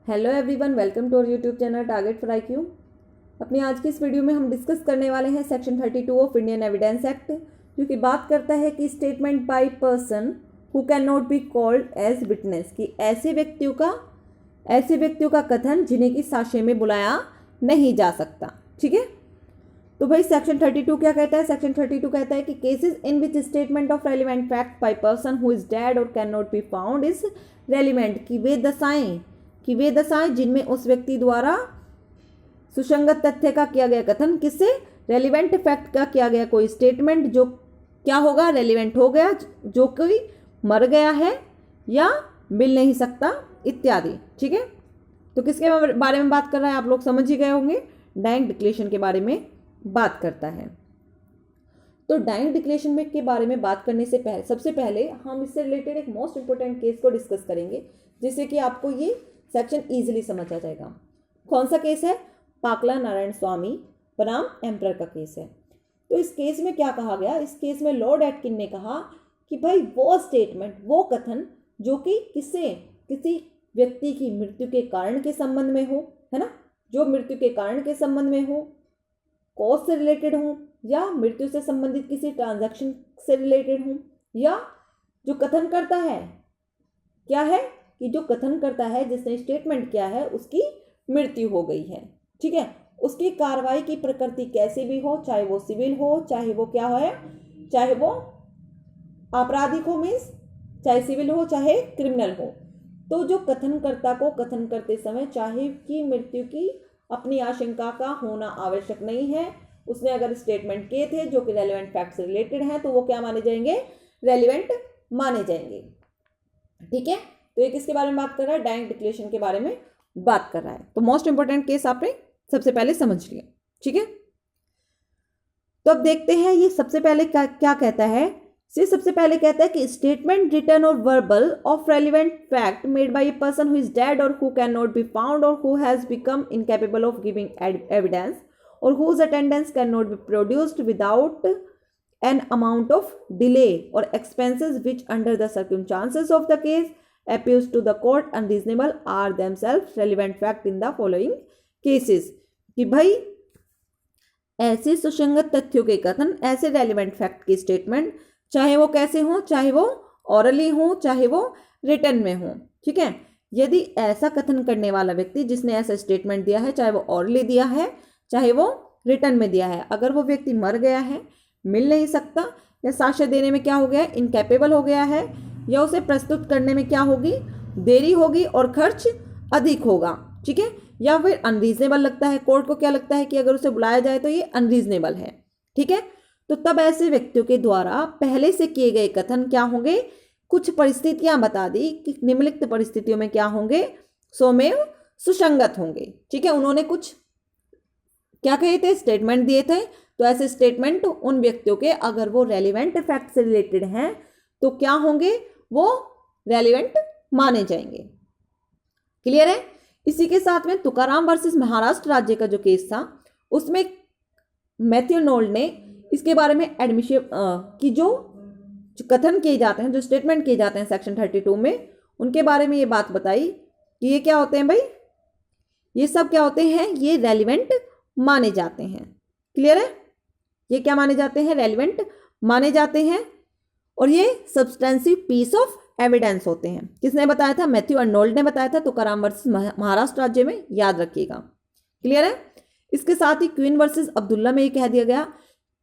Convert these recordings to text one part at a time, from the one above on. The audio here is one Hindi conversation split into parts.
Hello everyone, welcome to our YouTube channel target for IQ। अपनी आज की इस वीडियो में हम डिस्कस करने वाले हैं section 32 of Indian evidence act, जो कि बात करता है कि statement by person who can not be called as witness, कि ऐसे व्यक्तियों का कथन जिन्हें कि साक्ष्य में बुलाया नहीं जा सकता। ठीक है, तो भाई सेक्शन 32 क्या कहता है? सेक्शन 32 कहता है कि cases in which statement of relevant fact by person who is dead और can not be found is relevant, कि वे दशाएं जिनमें उस व्यक्ति द्वारा सुसंगत तथ्य का किया गया कथन, किससे? रेलिवेंट फैक्ट का किया गया कोई स्टेटमेंट जो क्या होगा? रेलिवेंट हो गया, जो कोई मर गया है या मिल नहीं सकता इत्यादि। ठीक है, तो किसके बारे में बात कर रहा है आप लोग समझ ही गए होंगे। डाइंग डिक्लेरेशन के बारे में बात करता है। तो डाइंग डिक्लेरेशन में के बारे में बात करने से पहले सबसे पहले हम इससे रिलेटेड एक मोस्ट इंपोर्टेंट केस को डिस्कस करेंगे, जिससे कि आपको ये सेक्शन इजीली समझ आ जाएगा। कौन सा केस है? पाकला नारायण स्वामी बनाम एम्परर का केस है। तो इस केस में क्या कहा गया? इस केस में लॉर्ड एटकिन ने कहा कि भाई वो स्टेटमेंट, वो कथन जो कि किसी व्यक्ति की मृत्यु के कारण के संबंध में हो, है ना, जो मृत्यु के कारण के संबंध में हो, कॉज से रिलेटेड हो, या मृत्यु से संबंधित किसी ट्रांजैक्शन से रिलेटेड हो, या जो कथन करता है क्या है कि जो कथन करता है, जिसने स्टेटमेंट किया है, उसकी मृत्यु हो गई है। ठीक है, उसकी कार्रवाई की प्रकृति कैसी भी हो, चाहे वो सिविल हो, चाहे वो क्या है, चाहे वो आपराधिक हो, मीन्स चाहे सिविल हो चाहे क्रिमिनल हो, तो जो कथनकर्ता को कथन करते समय चाहे कि मृत्यु की अपनी आशंका का होना आवश्यक नहीं है, उसने अगर स्टेटमेंट किए थे जो कि रेलिवेंट फैक्ट से रिलेटेड हैं, तो वो क्या माने जाएंगे? रेलिवेंट माने जाएंगे। ठीक है, तो ये किसके बारे में बात कर रहा है? डाइंग डिक्लेरेशन के बारे में बात कर रहा है। तो मोस्ट इंपोर्टेंट केस आपने सबसे पहले समझ लिया। ठीक है, तो अब देखते हैं ये सबसे पहले क्या कहता है। सबसे पहले कहता है कि स्टेटमेंट रिटन और verbal of relevant fact made by a person who is dead और who can not be found और who has become incapable of giving evidence और whose attendance can not be produced without an amount of delay or expenses which under the circumstances of the case appears to the court unreasonable are themselves relevant fact in the following cases, कि भाई ऐसे सुसंगत तथ्यों के कथन, ऐसे रेलिवेंट फैक्ट की स्टेटमेंट, चाहे वो कैसे हो, चाहे वो ऑरली हो, चाहे वो रिटन में हो। ठीक है, यदि ऐसा कथन करने वाला व्यक्ति जिसने ऐसा स्टेटमेंट दिया है, चाहे वो ऑरली दिया है चाहे वो रिटन में दिया है, अगर वो व्यक्ति मर गया है, मिल नहीं सकता, या साक्ष्य देने में क्या हो गया? इनकैपेबल हो गया है, या उसे प्रस्तुत करने में क्या होगी? देरी होगी और खर्च अधिक होगा। ठीक है, या फिर अनरीजनेबल लगता है, कोर्ट को क्या लगता है कि अगर उसे बुलाया जाए तो ये अनरीजनेबल है। ठीक है, तो तब ऐसे व्यक्तियों के द्वारा पहले से किए गए कथन क्या होंगे? कुछ परिस्थितियां बता दी कि निम्नलिखित परिस्थितियों में क्या होंगे? स्वमेव सुसंगत होंगे। ठीक है, उन्होंने कुछ क्या कहे थे? स्टेटमेंट दिए थे, तो ऐसे स्टेटमेंट उन व्यक्तियों के अगर वो रेलिवेंट फैक्ट से रिलेटेड हैं तो क्या होंगे? वो रेलिवेंट माने जाएंगे। क्लियर है? इसी के साथ में तुकाराम वर्सेस महाराष्ट्र राज्य का जो केस था, उसमें मैथ्यू नोल्ड ने इसके बारे में एडमिशन की जो कथन किए जाते हैं, जो स्टेटमेंट किए जाते हैं सेक्शन 32 में, उनके बारे में ये बात बताई कि ये क्या होते हैं भाई? ये सब क्या होते हैं? ये रेलिवेंट माने जाते हैं। क्लियर है? ये क्या माने जाते हैं? रेलिवेंट माने जाते हैं, और ये सब्सटेंसिव पीस ऑफ एविडेंस होते हैं। किसने बताया था? मैथ्यू अर्नोल्ड ने बताया था, तुकाराम वर्सेस महाराष्ट्र राज्य में, याद रखिएगा। क्लियर है? इसके साथ ही क्वीन वर्सेस अब्दुल्ला में ये कह दिया गया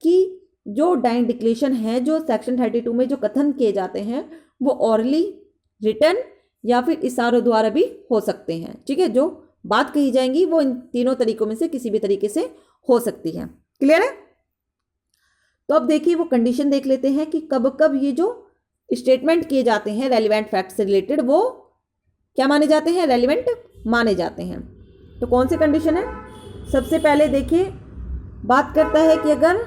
कि जो डाइंग डिक्लेरेशन है, जो सेक्शन 32 में जो कथन किए जाते हैं, वो ऑरली, रिटन या फिर इशारों द्वारा भी हो सकते हैं। ठीक है, जो बात कही जाएंगी वो इन तीनों तरीकों में से किसी भी तरीके से हो सकती है। क्लियर है? तो अब देखिए वो कंडीशन देख लेते हैं कि कब कब ये जो स्टेटमेंट किए जाते हैं रेलिवेंट फैक्ट से रिलेटेड, वो क्या माने जाते हैं? रेलिवेंट माने जाते हैं। तो कौन से कंडीशन है? सबसे पहले देखिए, बात करता है कि अगर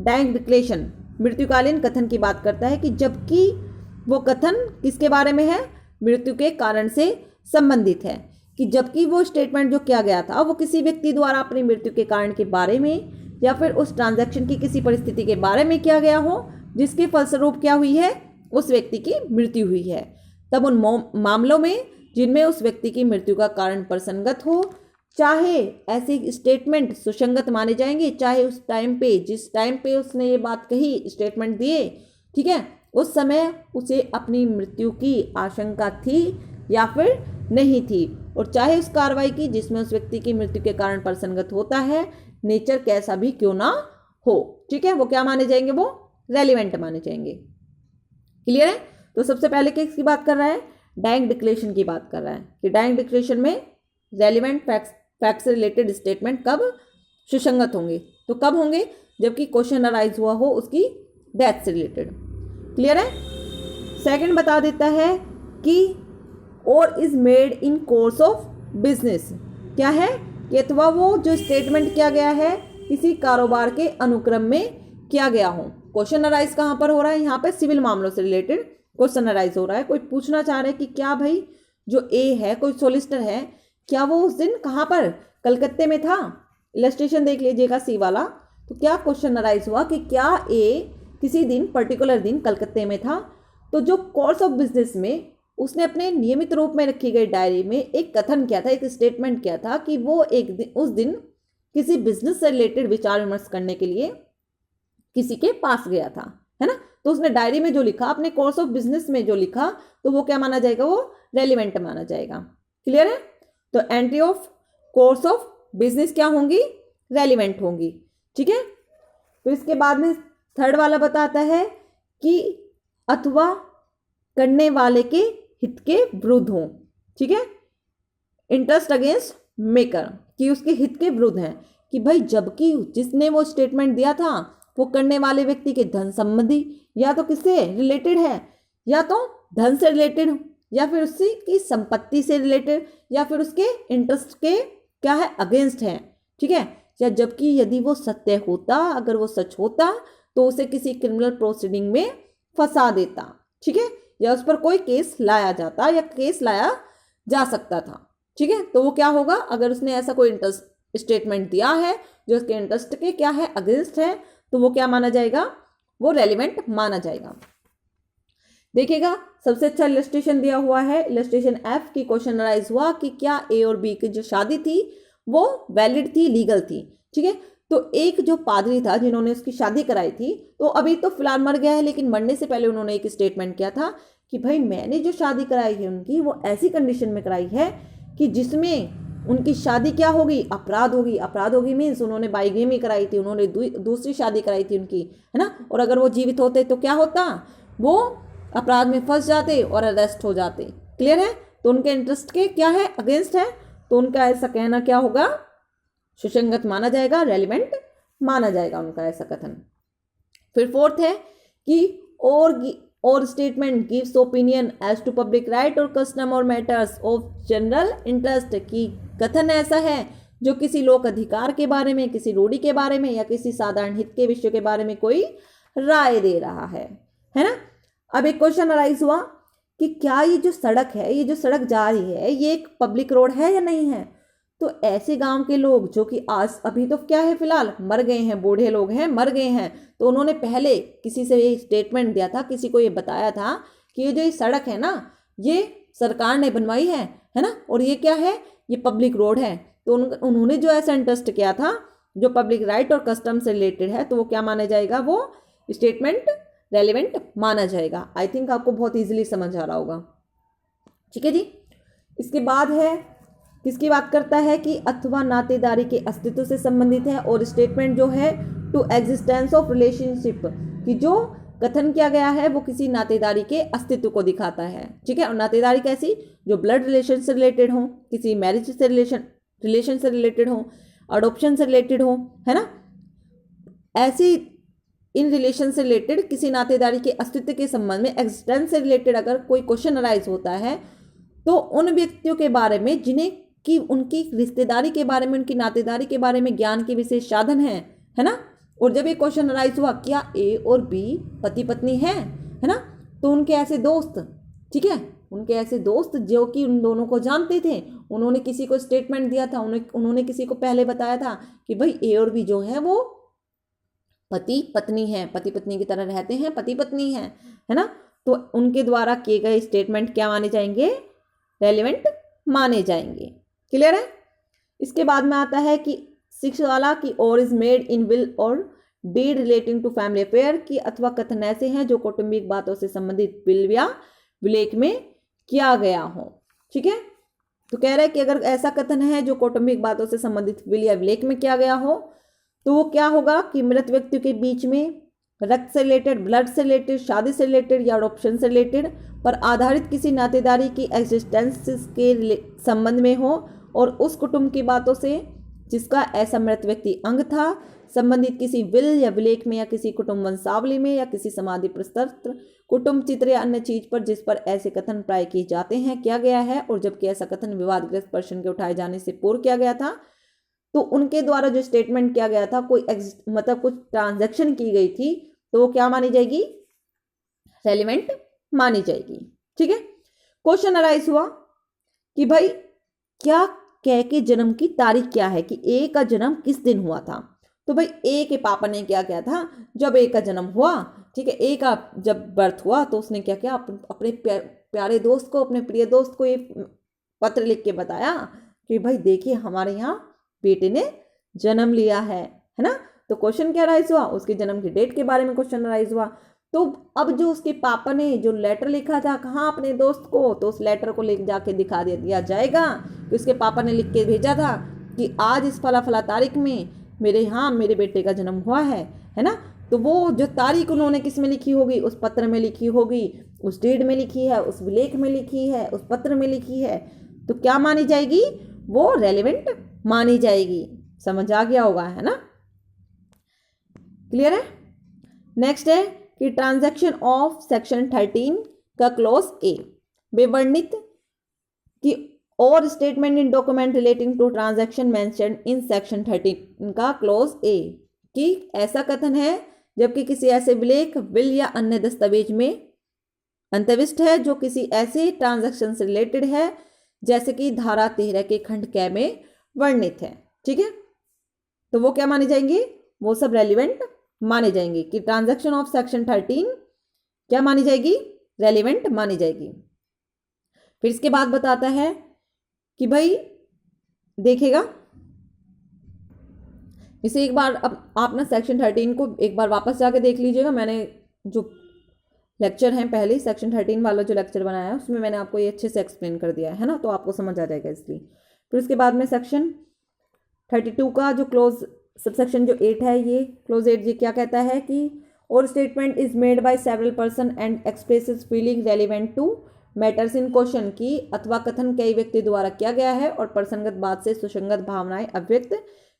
डाइंग डिक्लेरेशन मृत्युकालीन कथन की बात करता है कि जबकि वो कथन किसके बारे में है? मृत्यु के कारण से संबंधित है, कि जबकि वो स्टेटमेंट जो किया गया था वो किसी व्यक्ति द्वारा अपनी मृत्यु के कारण के बारे में या फिर उस ट्रांजैक्शन की किसी परिस्थिति के बारे में किया गया हो जिसके फलस्वरूप क्या हुई है? उस व्यक्ति की मृत्यु हुई है, तब उन मामलों में जिनमें उस व्यक्ति की मृत्यु का कारण प्रसंगत हो, चाहे ऐसे स्टेटमेंट सुसंगत माने जाएंगे, चाहे उस टाइम पे जिस टाइम पे उसने ये बात कही, स्टेटमेंट दिए, ठीक है, उस समय उसे अपनी मृत्यु की आशंका थी या फिर नहीं थी, और चाहे उस कार्रवाई की जिसमें उस व्यक्ति की मृत्यु के कारण प्रसंगत होता है, नेचर कैसा भी क्यों ना हो, ठीक है, वो क्या माने जाएंगे, वो रेलिवेंट माने जाएंगे। क्लियर है? तो सबसे पहले किसकी बात कर रहा है, डाइंग डिक्लेरेशन की बात कर रहा है कि डाइंग डिक्लेरेशन में रेलिवेंट फैक्ट से रिलेटेड स्टेटमेंट कब सुसंगत होंगे, तो कब होंगे, जबकि क्वेश्चन अराइज हुआ हो उसकी डेथ से रिलेटेड। क्लियर है? सेकंड बता देता है कि और is made in course of business, क्या है कि अथवा वो जो स्टेटमेंट किया गया है किसी कारोबार के अनुक्रम में किया गया हो। क्वेश्चन अराइज कहाँ पर हो रहा है, यहाँ पे सिविल मामलों से रिलेटेड क्वेश्चन अराइज हो रहा है। कोई पूछना चाह रहा है कि क्या भाई जो ए है, कोई सोलिसिटर है, क्या वो उस दिन कहाँ पर, कलकत्ते में था, इलस्ट्रेशन देख लीजिएगा सी वाला। तो क्या क्वेश्चन अराइज हुआ कि क्या ए किसी दिन पर्टिकुलर दिन कलकत्ते में था, तो जो कोर्स ऑफ बिजनेस में उसने अपने नियमित रूप में रखी गई डायरी में एक कथन किया था, एक स्टेटमेंट किया था कि वो एक दिन उस दिन किसी बिजनेस से रिलेटेड विचार विमर्श करने के लिए किसी के पास गया था, है ना। तो उसने डायरी में जो लिखा, अपने कोर्स ऑफ बिजनेस में जो लिखा, तो वो क्या माना जाएगा, वो रेलिवेंट माना जाएगा। क्लियर है? तो entry of course of business क्या होंगी, रेलिवेंट होंगी, ठीक है। तो इसके बाद में थर्ड वाला बताता है कि अथवा करने वाले के हित के विरुद्ध हो, ठीक है, इंटरेस्ट अगेंस्ट मेकर, कि उसके हित के विरुद्ध है, कि भाई जबकि जिसने वो स्टेटमेंट दिया था वो करने वाले व्यक्ति के धन संबंधी या तो किससे रिलेटेड है, या तो धन से रिलेटेड, या फिर उसकी की संपत्ति से रिलेटेड, या फिर उसके इंटरेस्ट के क्या है, अगेंस्ट है, ठीक है। या जबकि यदि वो सत्य होता, अगर वो सच होता, तो उसे किसी क्रिमिनल प्रोसीडिंग में फंसा देता, ठीक है, या उस पर कोई केस लाया जाता या केस लाया जा सकता था, ठीक है। तो वो क्या होगा, अगर उसने ऐसा कोई इंटरेस्ट स्टेटमेंट दिया है जो उसके इंटरेस्ट के क्या है, अगेंस्ट है, तो वो क्या माना जाएगा, वो रेलिवेंट माना जाएगा। देखिएगा सबसे अच्छा इलस्ट्रेशन दिया हुआ है, इलस्ट्रेशन एफ की क्वेश्चन अराइज हुआ कि क्या ए और बी की जो शादी थी वो वैलिड थी, लीगल थी, ठीक है। तो एक जो पादरी था जिन्होंने उसकी शादी कराई थी, तो अभी तो फिलहाल मर गया है, लेकिन मरने से पहले उन्होंने एक स्टेटमेंट किया था कि भाई मैंने जो शादी कराई है उनकी, वो ऐसी कंडीशन में कराई है कि जिसमें उनकी शादी क्या होगी, अपराध होगी। अपराध होगी मीन्स उन्होंने बाइगेमी कराई थी, उन्होंने दूसरी शादी कराई थी उनकी, है ना। और अगर वो जीवित होते तो क्या होता, वो अपराध में फंस जाते और अरेस्ट हो जाते। क्लियर है? तो उनके इंटरेस्ट के क्या है, अगेंस्ट है, तो उनका ऐसा कहना क्या होगा, सुसंगत माना जाएगा, रेलिवेंट माना जाएगा उनका ऐसा कथन। फिर फोर्थ है कि और statement gives opinion as to public right और कस्टम और मैटर्स ऑफ जनरल इंटरेस्ट, की कथन ऐसा है जो किसी लोक अधिकार के बारे में, किसी रूढ़ि के बारे में या किसी साधारण हित के विषय के बारे में कोई राय दे रहा है ना। अब एक क्वेश्चन अराइज हुआ कि क्या ये जो सड़क है, ये जो सड़क जा रही है, ये एक पब्लिक रोड है या नहीं है। तो ऐसे गांव के लोग जो कि आज अभी तो क्या है, फिलहाल मर गए हैं, बूढ़े लोग हैं, मर गए हैं, तो उन्होंने पहले किसी से ये स्टेटमेंट दिया था, किसी को ये बताया था कि ये जो ये सड़क है ना, ये सरकार ने बनवाई है ना, और ये क्या है, ये पब्लिक रोड है। तो उन्होंने जो ऐसा इंटरेस्ट किया था जो पब्लिक राइट और कस्टम से रिलेटेड है, तो वो क्या माना जाएगा, वो स्टेटमेंट रेलिवेंट माना जाएगा। आई थिंक आपको बहुत ईजिली समझ आ रहा होगा, ठीक है जी। इसके बाद है, किसकी बात करता है कि अथवा नातेदारी के अस्तित्व से संबंधित है, और स्टेटमेंट जो है टू एग्जिस्टेंस ऑफ रिलेशनशिप, कि जो कथन किया गया है वो किसी नातेदारी के अस्तित्व को दिखाता है, ठीक है। और नातेदारी कैसी, जो ब्लड रिलेशन से रिलेटेड हो, किसी मैरिज से रिलेशन से रिलेटेड हो, अडोप्शन से रिलेटेड हो, है ना, ऐसी इन रिलेशन से रिलेटेड किसी नातेदारी के अस्तित्व के संबंध में एग्जिस्टेंस से रिलेटेड अगर कोई क्वेश्चन अराइज होता है, तो उन व्यक्तियों के बारे में जिन्हें कि उनकी रिश्तेदारी के बारे में, उनकी नातेदारी के बारे में ज्ञान के विशेष साधन है ना। और जब ये क्वेश्चन अराइज हुआ क्या ए और बी पति पत्नी है ना, तो उनके ऐसे दोस्त, ठीक है, उनके ऐसे दोस्त जो कि उन दोनों को जानते थे, उन्होंने किसी को स्टेटमेंट दिया था, उन्होंने किसी को पहले बताया था कि भाई ए और बी जो है वो पति पत्नी है, पति पत्नी की तरह रहते हैं, पति पत्नी है ना। तो उनके द्वारा किए गए स्टेटमेंट क्या माने जाएंगे, रेलिवेंट माने जाएंगे। क्लियर है। इसके बाद में आता है कि 6 वाला कि और इज मेड इन विल और deed relating to family affair की अथवा कथन ऐसे हैं जो कौटुंबिक बातों से संबंधित विल या विलेख में किया गया हो। ठीक है, तो कह रहा है कि अगर ऐसा कथन है जो कौटुंबिक बातों से संबंधित विल या विलेख में किया गया हो तो वो क्या होगा कि मृत व्यक्तियों के बीच में रक्त से रिलेटेड, ब्लड से रिलेटेड, शादी से रिलेटेड या अडॉप्शन से रिलेटेड पर आधारित किसी नातेदारी की एग्जिस्टेंस के संबंध में हो और उस कुटुंब की बातों से जिसका ऐसा मृत व्यक्ति अंग था संबंधित किसी विल या विलेख में या किसी कुटुंब वंशावली में या किसी समाधि प्रस्तत्र कुटुंब चित्र या अन्य चीज पर जिस पर ऐसे कथन प्राय किए जाते हैं किया गया है और जबकि ऐसा कथन विवादग्रस्त पर्सन के उठाए जाने से पूर्व किया गया था तो उनके द्वारा जो स्टेटमेंट किया गया था कोई मतलब कुछ ट्रांजैक्शन की गई थी तो वो क्या मानी जाएगी, रेलिवेंट मानी जाएगी। ठीक है, क्वेश्चन अराइज हुआ कि भाई क्या कै के जन्म की तारीख क्या है कि ए का जन्म किस दिन हुआ था। तो भाई ए के पापा ने क्या किया था जब ए का जन्म हुआ, ठीक है, ए का जब बर्थ हुआ तो उसने क्या किया अपने प्यारे दोस्त को, अपने प्रिय दोस्त को ये पत्र लिख के बताया कि भाई देखिए हमारे यहाँ बेटे ने जन्म लिया है ना। तो क्वेश्चन क्या राइज हुआ, उसके जन्म की डेट के बारे में क्वेश्चन राइज हुआ। तो अब जो उसके पापा ने जो लेटर लिखा था कहाँ अपने दोस्त को, तो उस लेटर को ले जाके दिखा दिया जाएगा कि उसके पापा ने लिख के भेजा था कि आज इस फला फला तारीख में मेरे यहाँ मेरे बेटे का जन्म हुआ है ना। तो वो जो तारीख उन्होंने किस में लिखी होगी, उस पत्र में लिखी होगी, उस डेट में लिखी है, उस विलेख में लिखी है, उस पत्र में लिखी है, तो क्या मानी जाएगी, वो रेलिवेंट मानी जाएगी। समझ आ गया होगा, है ना, क्लियर है। नेक्स्ट है कि ट्रांजैक्शन ऑफ सेक्शन 13 का क्लोज ए विवर्णित कि और statement in document relating to transaction mentioned in section 13 का क्लोज ए कि ऐसा कथन है जबकि किसी ऐसे विलेख, विल या अन्य दस्तावेज में अंतर्विष्ट है जो किसी ऐसे ट्रांजैक्शन से रिलेटेड है जैसे कि धारा 13 के खंड कै में वर्णित है। ठीक है, तो वो क्या माने जाएंगे, वो सब रेलिवेंट माने जाएंगे कि ट्रांजैक्शन ऑफ सेक्शन 13 क्या मानी जाएगी, रेलिवेंट मानी जाएगी। फिर इसके बाद बताता है कि भाई देखेगा इसे एक बार अब आप ना सेक्शन 13 को एक बार वापस जाके देख लीजिएगा। मैंने जो लेक्चर हैं पहले सेक्शन 13 वाला जो लेक्चर बनाया है उसमें मैंने आपको ये अच्छे से एक्सप्लेन कर दिया है ना, तो आपको समझ आ जाएगा इसलिए। फिर उसके बाद में सेक्शन 32 का जो क्लोज सबसेक्शन जो 8 है, ये क्लोज 8 जी क्या कहता है कि और statement is made by several person and expresses feeling relevant to matters in question की अथवा कथन कई व्यक्ति द्वारा किया गया है और प्रसंगत बात से सुसंगत भावनाएं अभिव्यक्त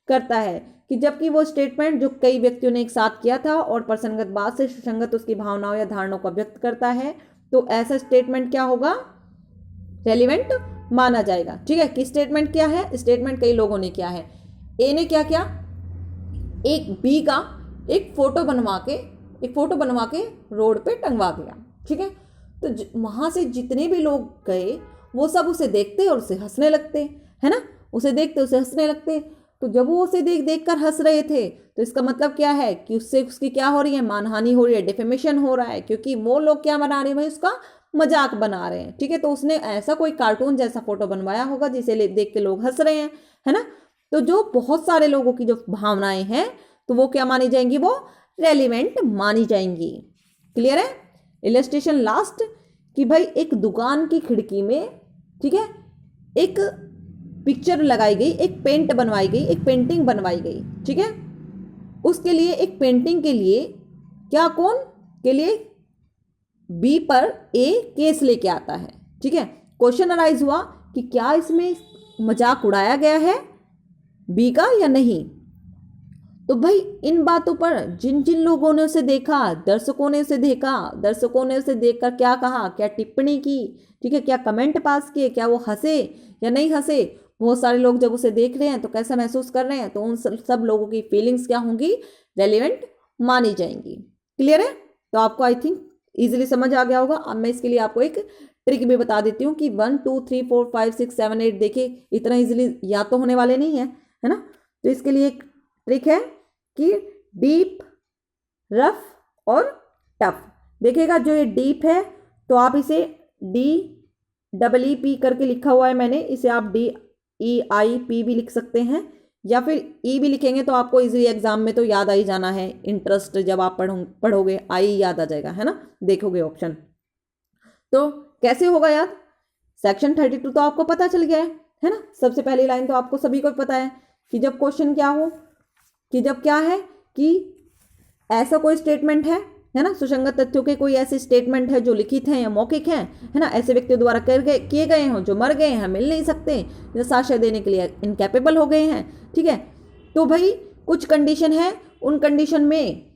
करता है कि जबकि वो स्टेटमेंट जो कई व्यक्तियों ने एक साथ किया था और प्रसंगत बात से सुसंगत उसकी भावनाओं या धारणाओं को व्यक्त करता है तो ऐसा स्टेटमेंट क्या होगा, रेलिवेंट माना जाएगा। ठीक है, कि स्टेटमेंट क्या है, स्टेटमेंट कई लोगों ने किया है। ए ने क्या किया, एक बी का एक फोटो बनवा के रोड पे टंगवा दिया। ठीक है, तो वहां से जितने भी लोग गए वो सब उसे देखते और उसे हंसने लगते, है ना, उसे देखते उसे हंसने लगते। तो जब वो उसे देख कर हंस रहे थे तो इसका मतलब क्या है कि उससे उसकी क्या हो रही है, मानहानि हो रही है, डिफेमेशन हो रहा है, क्योंकि वो लोग क्या बना रहे हैं भाई, उसका मजाक बना रहे हैं। ठीक है, तो उसने ऐसा कोई कार्टून जैसा फोटो बनवाया होगा जिसे देख के लोग हंस रहे हैं, है ना। तो जो बहुत सारे लोगों की जो भावनाएं हैं तो वो क्या मानी जाएंगी, वो रेलिवेंट मानी जाएंगी। क्लियर है। इलस्ट्रेशन लास्ट कि भाई एक दुकान की खिड़की में, ठीक है, एक पिक्चर लगाई गई, एक पेंट बनवाई गई, एक पेंटिंग बनवाई गई। ठीक है, उसके लिए एक पेंटिंग के लिए क्या, कौन के लिए, बी पर ए केस लेके आता है। ठीक है, क्वेश्चन अराइज हुआ कि क्या इसमें मजाक उड़ाया गया है बी का या नहीं। तो भाई इन बातों पर जिन जिन लोगों ने उसे देखा, दर्शकों ने उसे देखकर क्या कहा, क्या टिप्पणी की, ठीक है, क्या कमेंट पास किए, क्या वो हंसे या नहीं हंसे, बहुत सारे लोग जब उसे देख रहे हैं तो कैसा महसूस कर रहे हैं, तो उन सब लोगों की फीलिंग्स क्या होंगी, रेलिवेंट मानी जाएंगी। क्लियर है, तो आपको आई थिंक इजीली समझ आ गया होगा। अब मैं इसके लिए आपको एक ट्रिक भी बता देती हूँ कि 1 2 3 4 5 6 7 8 देखिए इतना इजीली याद तो होने वाले नहीं है ना। तो इसके लिए एक ट्रिक है कि डीप, रफ और टफ। देखिएगा जो ये डीप है तो आप इसे डी EEP करके लिखा हुआ है मैंने, इसे आप DEIP भी लिख सकते हैं, या फिर ई भी लिखेंगे तो आपको इजीली एग्जाम में तो याद आ ही जाना है। इंटरेस्ट जब आप पढ़ोगे आई याद आ जाएगा, है ना, देखोगे ऑप्शन। तो कैसे होगा याद? सेक्शन 32 तो आपको पता चल गया है ना। सबसे पहली लाइन तो आपको सभी को पता है कि जब क्वेश्चन क्या हो, कि जब क्या है कि ऐसा कोई स्टेटमेंट है ना, सुसंगत तथ्यों के कोई ऐसे स्टेटमेंट है जो लिखित हैं या मौखिक हैं, है ना, ऐसे व्यक्तियों द्वारा किए गए हों जो मर गए हैं, मिल नहीं सकते, या साक्ष्य देने के लिए इनकैपेबल हो गए हैं, ठीक है। तो भाई कुछ कंडीशन है, उन कंडीशन में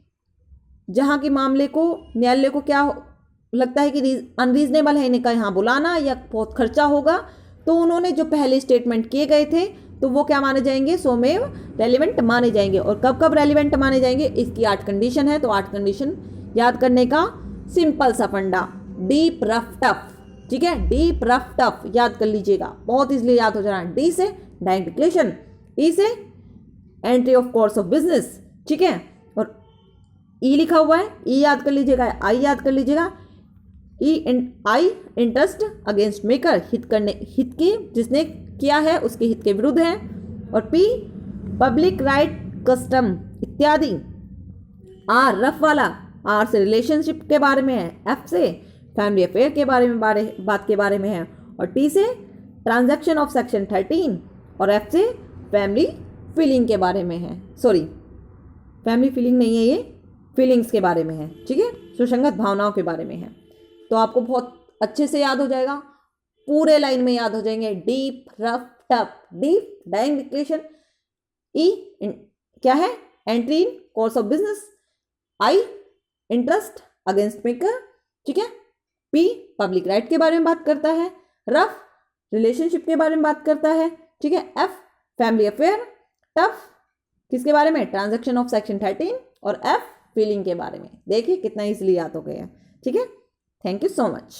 जहां के मामले को न्यायालय को क्या लगता है कि अनरीजनेबल है इनका यहाँ बुलाना या बहुत खर्चा होगा, तो उन्होंने जो पहले स्टेटमेंट किए गए थे तो वो क्या माने जाएंगे? स्वमेव रेलिवेंट माने जाएंगे। और कब कब रेलिवेंट माने जाएंगे? इसकी 8 कंडीशन है। तो 8 कंडीशन याद करने का सिंपल सा फंडा, डीप रफ टफ, ठीक है, डीप रफ टफ याद कर लीजिएगा, बहुत इजीली याद हो जाना। डी से डायरेक्ट डिक्लेरेशन, ई से entry of course of business, ठीक है, और ई लिखा हुआ है, ई याद कर लीजिएगा, आई याद कर लीजिएगा, आई इंटरेस्ट अगेंस्ट मेकर, हित के जिसने किया है उसके हित के विरुद्ध है, और पी पब्लिक राइट कस्टम इत्यादि, आर रफ वाला, आर से रिलेशनशिप के बारे में है, एफ से फैमिली अफेयर के बारे में बात के बारे में है, और टी से ट्रांजैक्शन ऑफ सेक्शन 13, और एफ से फैमिली फीलिंग के बारे में है। सॉरी, फैमिली फीलिंग नहीं है, ये फीलिंग्स के बारे में है, ठीक है, सुसंगत भावनाओं के बारे में है। तो आपको बहुत अच्छे से याद हो जाएगा, पूरे लाइन में याद हो जाएंगे। Deep rough tough, deep direct declaration, E क्या है? Entry in course of business, I interest against maker, ठीक है, पी पब्लिक राइट के बारे में बात करता है, रफ रिलेशनशिप के बारे में बात करता है, ठीक है, एफ फैमिली अफेयर, टफ किसके बारे में? ट्रांजैक्शन ऑफ सेक्शन 13, और एफ फीलिंग के बारे में। देखिए कितना इजीली याद हो गया, ठीक है। Thank you so much.